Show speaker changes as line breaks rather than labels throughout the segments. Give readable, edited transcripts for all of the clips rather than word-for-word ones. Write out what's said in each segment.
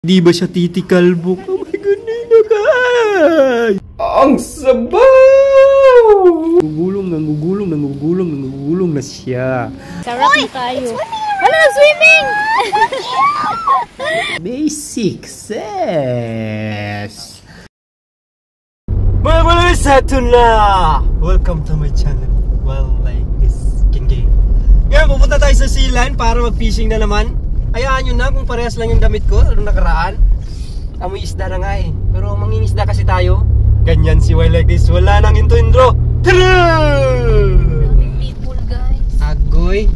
Di ba siya titikalbok? Oh my goodness, nakay! Ang sabaw! Gugulong na siya.
Sarap na tayo. Wala, swimming!
Basic success! Mga sato na! Welcome to my channel. Well, like this King. Ngayon, pupunta tayo sa sea line para mag-fishing na naman. Ayaan nyo na kung parehas lang yung damit ko nung nakaraan. Amoy isda na nga eh. Pero mangingisda kasi tayo. Ganyan si Wild Like This. Wala nang intro. Tara!
Daming people, guys.
Agoy.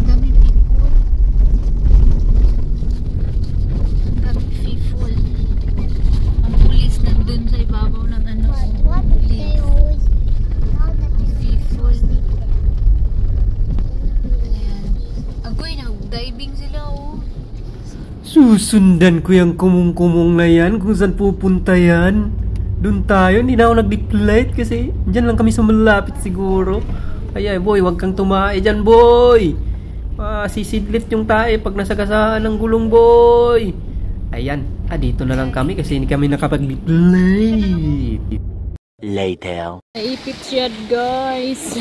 Daming people. Daming people. Ang pulis nandun sa ibabaw ng ano. Pulis. People. Ayan. Agoy, nag-diving sila oh.
Susundan ko yung kumong-kumong na yan kung saan pupunta yan. Doon tayo, hindi na ako nag-deflate kasi dyan lang kami sa malapit siguro. Ay boy, wag kang tumae dyan boy. Sisidlit yung tae pag nasagasaan ng gulong boy. Ayan, dito na lang kami kasi hindi kami nakapag-deflate. Later.
Naipit siya guys.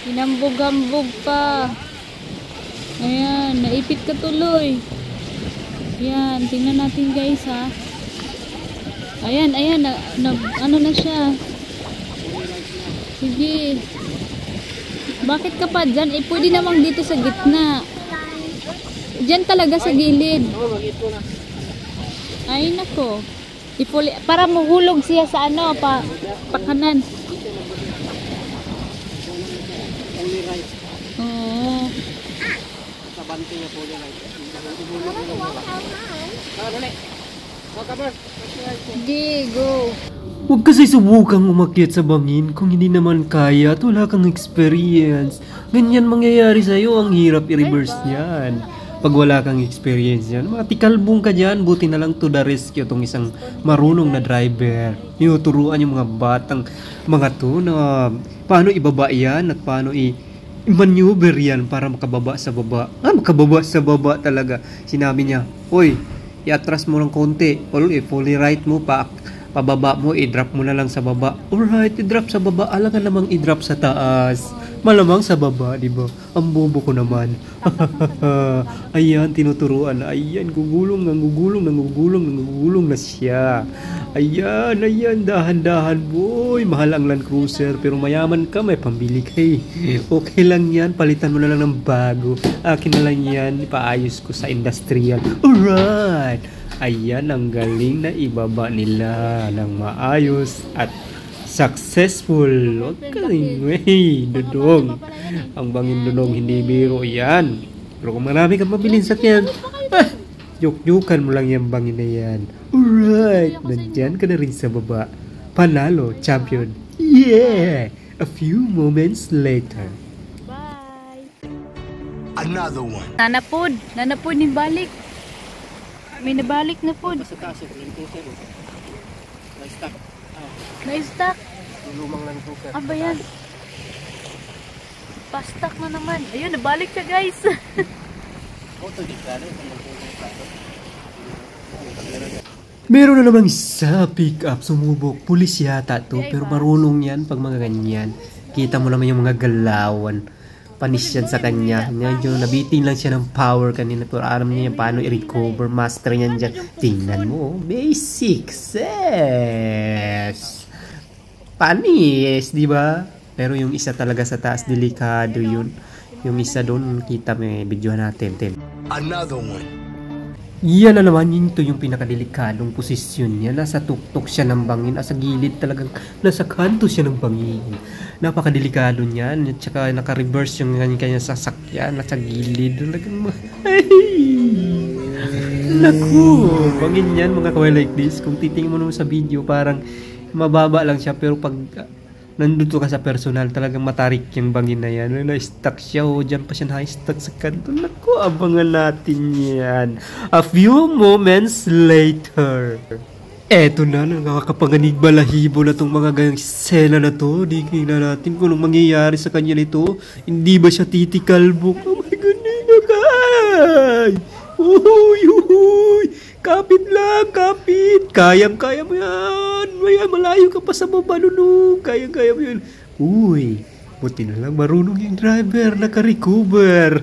Hinambog-hambog pa. Ayan, naipit ka tuloy. Ayan, tingnan natin guys ha. Ayan, ano na siya. Sige. Bakit ka pa dyan? Eh, pwede namang dito sa gitna. Dyan talaga sa gilid. Ay, nako. Para mahulog siya sa ano, pakanan. Oo. Sige, go.
Huwag kasi subukang umakyat sa bangin kung hindi naman kaya at wala kang experience. Ganyan mangyayari sa'yo, ang hirap i-reverse niyan. Pag wala kang experience yan, matikalbong ka dyan, buti na lang to the rescue itong isang marunong na driver. Tinuturuan yung mga batang mga to na paano ibaba yan at paano i-maneuver yan para makababa sa baba. Makababa sa baba talaga. Sinabi niya, "Oy, i-atras mo ng konti. Fully right mo pa. Pababa mo, i-drop mo na lang sa baba." Alright, i-drop sa baba. Alangan namang i-drop sa taas. Malamang sa baba, di ba? Ang bobo ko naman. Ayan, tinuturuan. Ayan, gugulong na siya. Ayan, dahan-dahan boy. Mahal ang Land Cruiser, pero mayaman ka, may pambili ka eh. Okay lang yan, palitan mo na lang ng bago. Akin na lang yan, ipaayos ko sa industrial. Alright! Ayan, ang galing na ibaba nila ng maayos at successful. Huwag ka rin, dudong. Ang bangin dudong, hindi biro yan. Pero kung marami kang mabiling sakyan, yuk-yukan mo lang yung bangin na yan. Alright, nandyan ka na rin sa baba. Panalo, champion. Yeah! A few moments later.
Bye.
Another one.
Nanapod ni balik. May nabalik na po. Na-stuck.
Lumang Land Cruiser.
Aba yan. Pa-stuck na naman. Ayun, nabalik siya guys.
Meron na namang isa pick up sumubok. Pulis yata to, pero marunong yan pag mga ganyan. Kita mo naman yung mga galawan. Panis yan sa kanya. Medyo nabitin lang siya ng power kanina, pero alam niya yung paano i-recover. Master yan dyan. Tingnan mo. Basic success. Panis, di ba? Pero yung isa talaga sa taas, delikado yun. Yung isa doon, kita may videohan natin.
Another one.
Yan na naman, yun to yung pinakadelikadong posisyon niya. Nasa tuktok siya ng bangin. Nasa gilid talagang, nasa kanto siya ng bangin. Napakadelikado niyan. At saka naka-reverse yung kanya sasakyan. Nasa gilid. Talagang naku, bangin yan mga Wild Like This. Kung titingin mo naman sa video, parang mababa lang siya. Pero pag nandito ka sa personal, talagang matarik yung bangin na yan. Na-stuck siya, dyan pa siya na-stuck sa kanto. Naku, abangan natin yan. A few moments later. Eto na, nakakapanganig balahibo na tong mga ganyang sena na to. Di kina natin kung anong mangyayari sa kanya nito. Hindi ba siya titikalbok? Oh my goodness, nakay! Uy, uy! Kapit lang, kapit! Kayang-kaya mo yan! Malayo ka pa sa baba, Lulu! Kayang-kaya mo yan! Uy! Buti na lang marunong yung driver, naka-recover.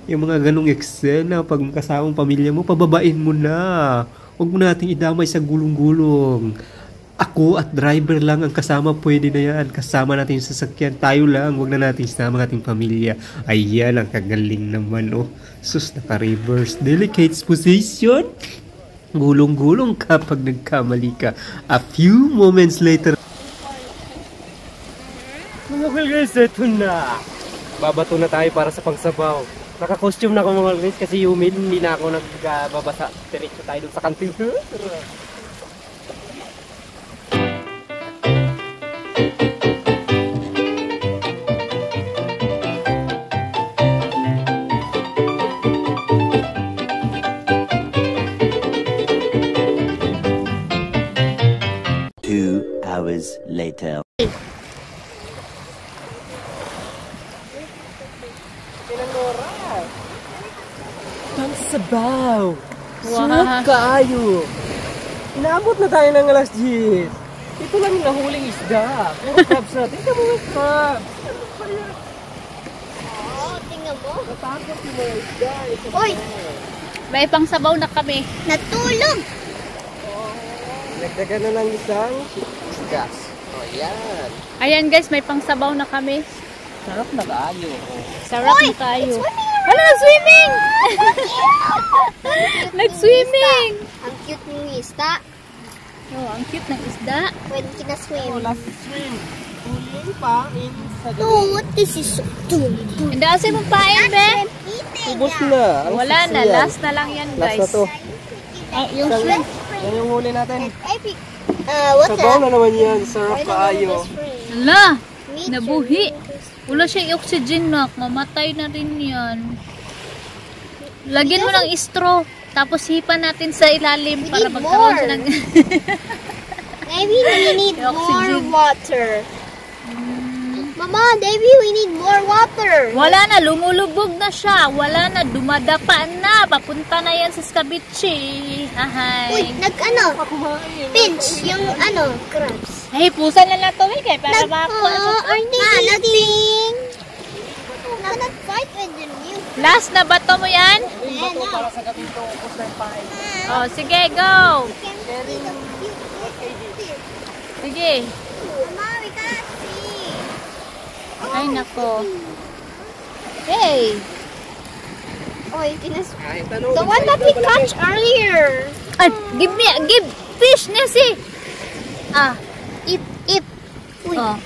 Yung mga ganong eksena, pag kasamang pamilya mo, pababain mo na. Huwag mo nating idamay sa gulong-gulong. Ako at driver lang ang kasama, pwede na yan. Kasama natin yung sasakyan, tayo lang. Huwag na natin isama ang ating pamilya. Ayan, ang kagaling naman, oh. Sus, naka-reverse. Delicate position. Gulong-gulong kapag nagkamali ka. A few moments later, mga guys, ito na. Babato na tayo para sa pangsabaw. Naka-costume na ako mga guys kasi humid. Hindi na ako nagbabasa. Diretso tayo dun sa kantin.
Hours later.
Ang sabaw!
Wow.
Sarap kaayo! Inaabot na tayo ng alas 10. Ito lang yung nahuling isda. Puro crabs natin. Ito mga crabs.
Tingnan mo.
Natakot yung mga isda.
Uy!
May pangsabaw na kami.
Natulog!
Nagdagan na ng isang isda. O yan.
Ayan guys, may pangsabaw na kami.
Sarap na kaayo.
Sarap na tayo. Wala, nag-swimming! Nag-swimming!
Ang cute ng isda.
Oh, ang cute ng isda.
Pwede kinaswim.
Last swim. Huling pa in sa
No, this is so cute.
Hindi kasi mong pain, be.
Ubus na. Ang
Wala na,
sisiyan.
last na lang yan
Last
guys.
na to.
Yung shrimp.
Yan yung huli natin.
What's
Sabaw
that?
na naman yan. Sarap kaayo.
Ala, nabuhi. Wala siyang oxygen na, mamatay na rin yan. Lagyan mo ng straw, tapos hipan natin sa ilalim
We
para
need
magkaroon
more.
siya ng...
Maybe we need more
Oxygen.
water. Mama, Davy, we need more water.
Wala na, lumulubog na siya. Wala na, dumadapa na. Papunta na yan sa Scabici.
Uy,
Ahay.
pinch yung crabs.
Ay, pusa na lang to, eh, para makakuha na sa
Nagting! Not fight with you.
Last na bato mo yan?
Para sa gabi ito, ubus na yung pain.
Oh, sige, go. Sige.
Mama, we can't see.
Ay, nako. Hey.
Oh, you can
Ay, tanong.
the one that we catch earlier.
Ay, give fish, Nessie.
Eat. Uy.
Oh.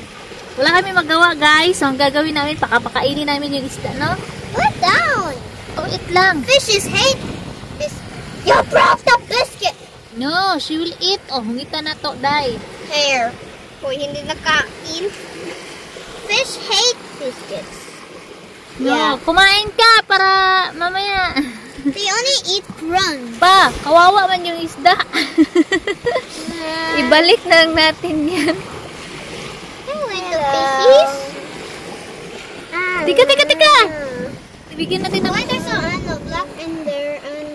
Wala kami magawa, guys. So, ang gagawin namin, pakapakainin namin yung isda, no?
Put down.
Oh, eat lang.
Fishes hate this. You broke the biscuit.
No, she will eat. Oh, hungita na to, dai.
Hair. Uy, hindi nakain. Fish hate biscuits.
No,
Yeah.
kumain ka para mamaya.
They only eat prawns.
Pa, kawawa man yung isda. Ibalik na lang natin yan.
With the fishies.
Tika. Ibigyan natin ng...
Why there's a black in there and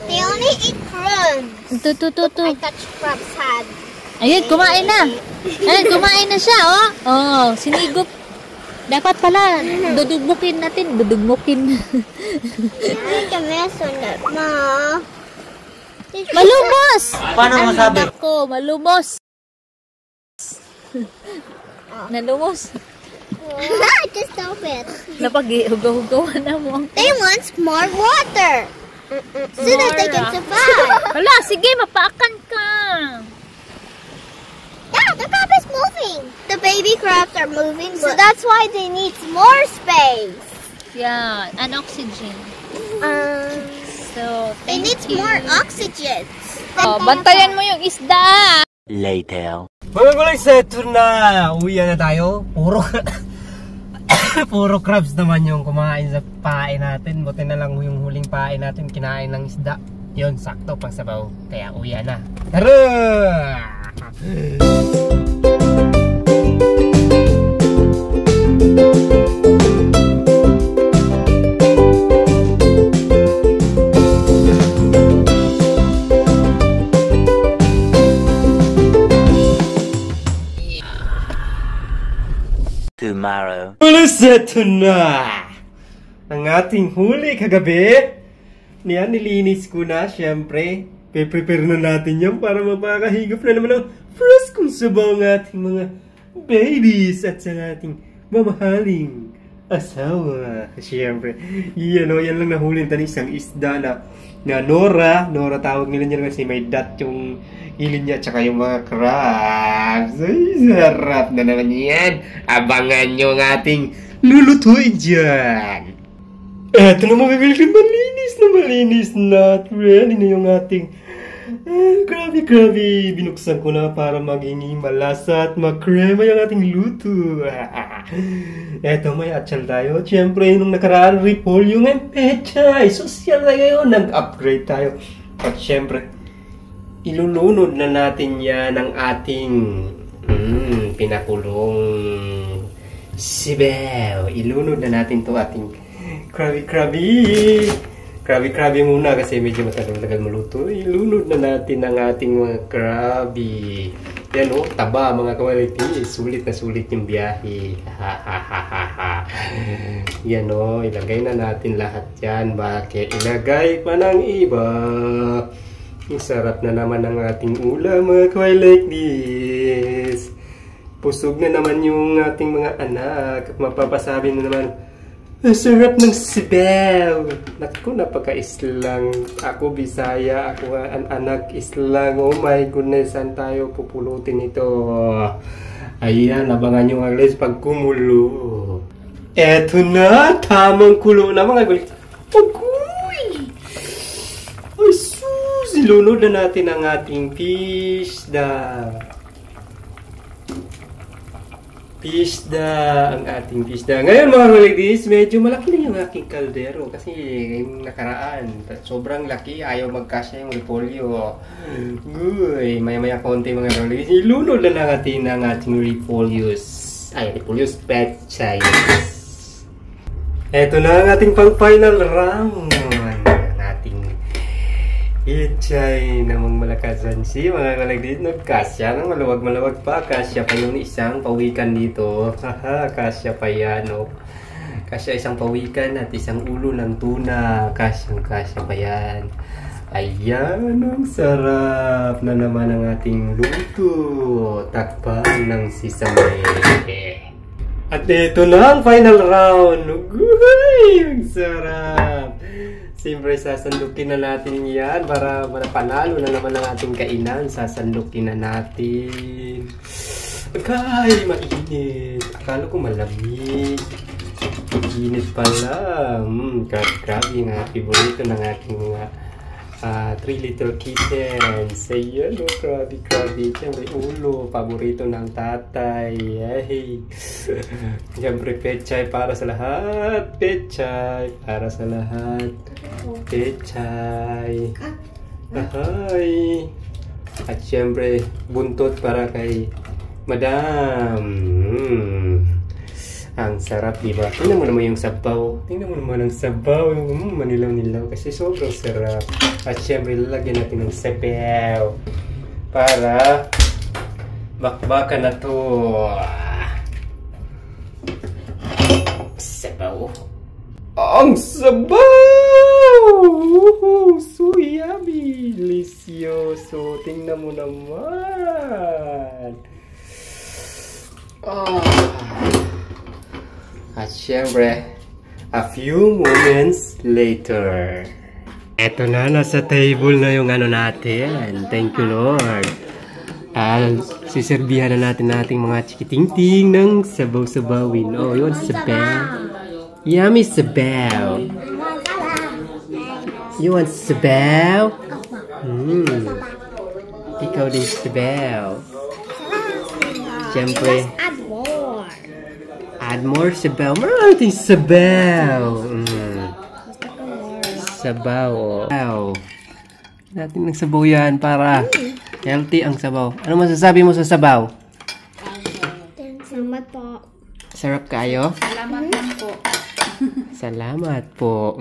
they only eat prawns.
To.
I touched crab's head.
Ayun, kumain na. Ayun, kumain na siya, oh. Oh, sinigop. Dapat pala, dudugmukin natin. Dudugmukin.
Make a mess on that, Ma.
Malumos!
Paano masabi?
Ako, malumos. Nalumos.
Just stop it.
Napag-hugaw-hugawan na mo.
They want more water. So that they can survive.
Hala, sige, mapaakan ka.
Yeah, the crab is moving. The baby crabs are moving, so that's why they need more space.
Yeah, and oxygen. So,
They
thank
need
you.
more oxygen.
Oh, bantayan mo yung isda.
Later.
Mga gulay, seto na. Uwi na tayo. Puro crabs naman yung kumain sa pain natin. Buti na lang yung huling pain natin kinain ng isda. Yun, sakto pang sabaw. Kaya uwi na. Tara!
tomorrow.
Alas, eto na! Ang ating huli kagabi. Yan, nilinis ko na, syempre. Pe-prepare na natin yan para mapakahigop na naman ng freskong sabaw ng ating mga babies at sa ating mamahaling asawa. Syempre, yan lang nahulin tayo isang isda na Nora tawag nila niya kasi may dot yung ilin niya tsaka yung mga crabs. Ay, sarap na naman yan. Abangan nyo ang ating lulutuin dyan. Eto na mga kaibigan, malinis na. Ready na yung ating grabe. Binuksan ko na para maging malasa at makrema yung ating luto. Eto, may atsal tayo. Siyempre, nung nakaraan, repolyo ng pechay. Social tayo yun. Nag-upgrade tayo. At siyempre, ilulunod na natin yan ng ating pinakulong sibaw. Ilunod na natin to ating Krabi muna kasi medyo matagal maluto. Ilunod na natin ang ating mga krabi. Yan o, taba mga kawaliti. Sulit na sulit yung biyahe. Yan o, ilagay na natin lahat yan. Bakit ilagay pa ng iba? Ang sarap na naman ang ating ulam mga kawal like this. Pusog na naman yung ating mga anak. At mapapasabi na naman, ang sarap ng sibaw. Naku, napaka-islang. Ako Bisaya, ako ang anak islang. Oh my goodness, saan tayo pupulutin ito? Ayan, abangan nyo nga guys pag kumulo. Eto na, tamang kulo na mga guys. Agoy! Ay sus, ilunod na natin ang ating ang ating pisda. Ngayon mga ladies, medyo malaki na yung aking kaldero kasi yung nakaraan, sobrang laki, ayaw magkasya yung repolyo. Uy, maya konti mga ladies, ilunod na natin ang ating repolyos pechay. Eto na ang ating pang-final round. Pechay namang malakasan si mga kalagdit. Nagkasya ng malawag pa. Kasya pa yung isang pawikan dito. Haha, kasya pa yan, no? Kasya isang pawikan at isang ulo ng tuna. Kasya pa yan. Ayan, ang sarap na naman ang ating luto. Takpan ng sisame. At ito na ang final round. Uy, ang sarap. Siyempre, sasandukin na natin yan para panalo na naman ang ating kainan. Sasandukin na natin. Ay, mainit. Akala ko malamig. Init pala. Grabe nga. Favorito ng aking mga 3 little kittens. Ayan, grabe. Siyempre, ulo. Paborito ng tatay. Ay. Siyempre, pechay para sa lahat. Pechay. Ahay. At siyempre, buntot para kay Madam. Ang sarap, diba? Tingnan mo naman yung sabaw. Manilaw-nilaw. Kasi sobrang sarap. At siyempre, lalagyan natin ng sabaw. Para bakbakan na to. Sabaw. Ang sabaw! So yummy! Delicioso. Tingnan mo naman. At syempre, a few moments later. Eto na, nasa table na yung ano natin. Thank you, Lord. Siserbihan na natin ating mga chikiting-ting ng sabaw-sabawin. Oh, yun, sabaw. Yummy sabaw. You want sabaw? Ikaw din sabaw. Siyempre, add more sabaw. Maraming sabaw. Sabaw. Natin ng sabaw yan para healthy ang sabaw. Ano masasabi mo sa sabaw?
Salamat po.
Sarap kayo?
Salamat lang po.
Salamat po.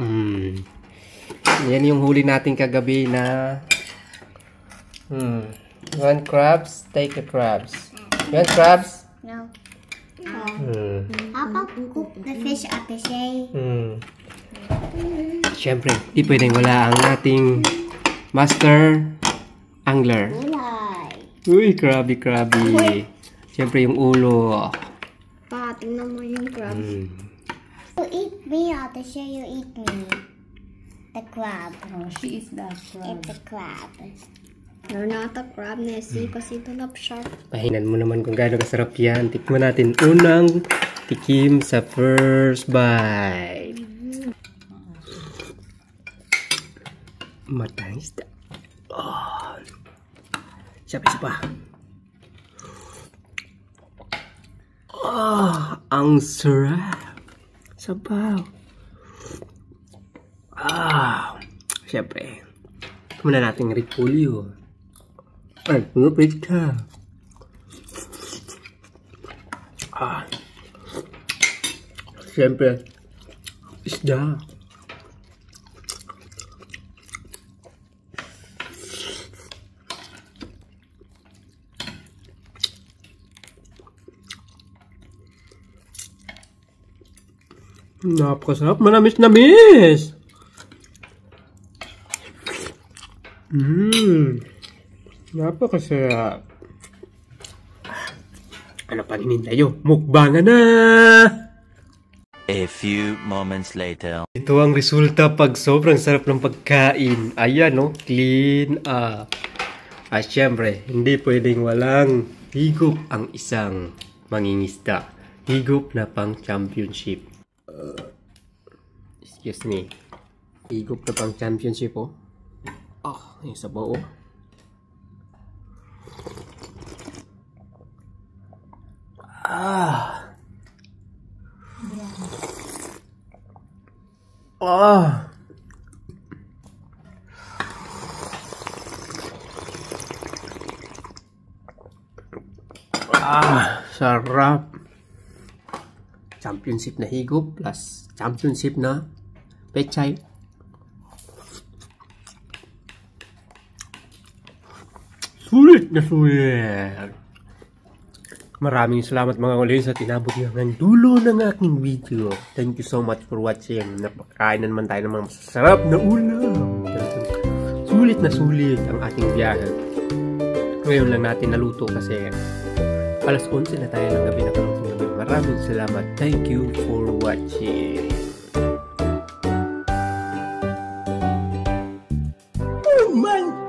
Yan yung huli natin kagabi na you want crabs? Take the crabs. You want crabs?
No.
Hmm.
How The fish attaché.
Siyempre, di pwedeng wala ang ating master angler. Uy, krabi. Siyempre yung ulo.
Pa, tingnan mo yung crab. You eat me, attaché. You eat me. The crab.
Oh, she is the crab.
It's a crab. You're not a crab, Nessie, kasi ito na shark.
Pahinan mo naman kung gaano kasarap yan. Tikman natin unang tikim sa first bite. Matang isda. Oh. Siapa. Oh, ang sarap. Sabaw. Siyempre. Muna nating repolyo. Ay, pupit ka. Siyempre, isda. Napakasarap. Manamis-namis. Napakasarap. Ano pa hinintay nyo? Mukbangan na!
A few moments later.
Ito ang resulta pag sobrang sarap ng pagkain. Ayan, no? Clean up. At syempre, hindi pwedeng walang higop ang isang mangingisda. Higop na pang championship. Excuse me. Higop na pang championship, oh. Yung sabaw, oh. Sarap. Championship na higop plus championship na pechay. Sulit na sulit. Maraming salamat mga kulin sa tinabot niyo ng dulo ng aking video. Thank you so much for watching. Napakain na naman tayo ng mga masarap na ulam. Sulit na sulit ang ating biyahe. Ngayon lang natin naluto kasi alas 11 na tayo ng gabi na kalutin namin. Maraming salamat. Thank you for watching. Oh my